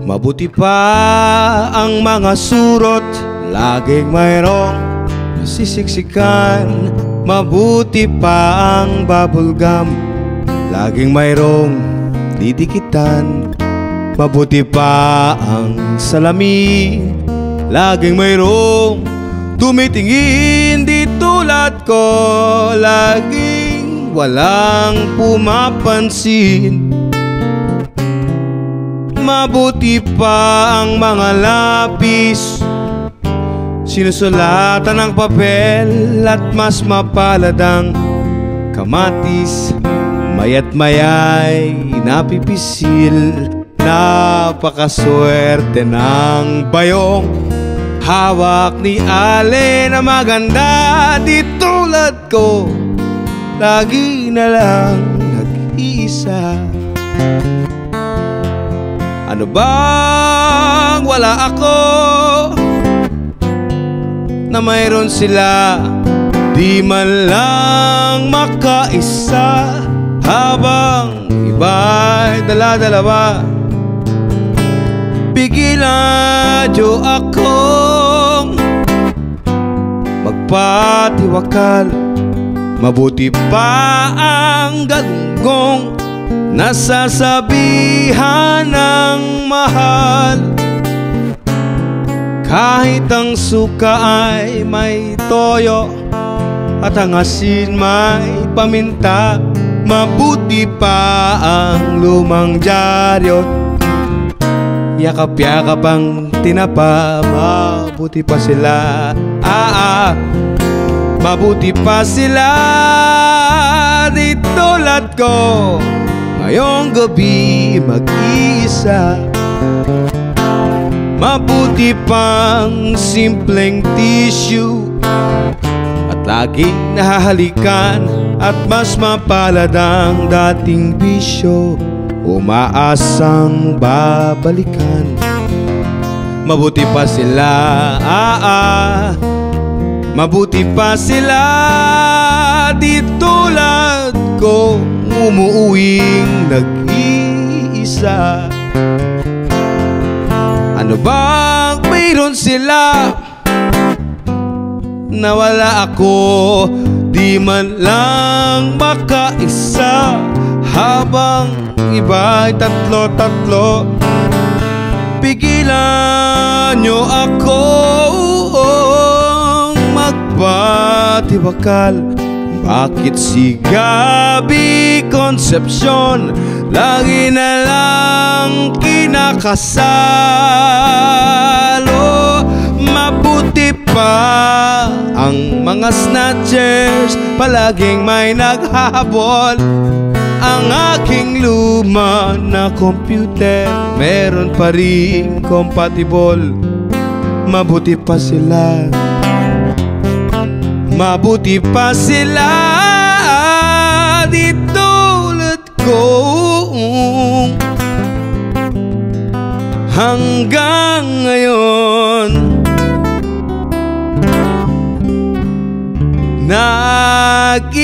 Mabuti pa ang mga surot, laging mayroong nasisiksikan. Mabuti pa ang bubble gum, laging mayroong didikitan. Mabuti pa ang salamin, laging mayroong tumitingin. Di tulad ko, laging walang pumapansin. Mabuti pa ang mga lapis, sinusulatan ng papel. At mas mapalad ang kamatis, maya't maya'y napipisil. Napakaswerte ng bayong hawak ni Ale na maganda. Di tulad ko, lagi na lang nag-iisa. Ano bang wala ako na mayroon sila? Di man lang makaisa, habang iba'y dala-dalawa. Pigilan niyo akong magpatiwakal. Mabuti pa ang galunggong nasasabihan ng mahal. Kahit ang suka ay may toyo at ang asin may paminta. Mabuti pa ang lumang dyaryo, yakap-yakap ang tinapa. Mabuti pa sila, mabuti pa sila. Di tulad ko, ngayong gabi mag-iisa. Mabuti pang simpleng tissue at laging nahahalikan. At mas mapalad ang dating bisyo, umaasang babalikan. Mabuti pa sila, mabuti pa sila. Di tulad ko, umuuwing nag-iisa. Ano bang mayroon sila na wala ako? Di man lang makaisa, habang iba'y tatlo-tatlo. Pigilan niyo akong magpatiwakal. Bakit si Gabby Concepcion lagi na lang kinakasalo? Mabuti pa ang mga snatchers, palaging may naghahabol. Ang aking luma na computer, meron pa rin compatible. Mabuti pa sila, mabuti pa sila. Di tulad ko, hanggang ngayon nag-iisa.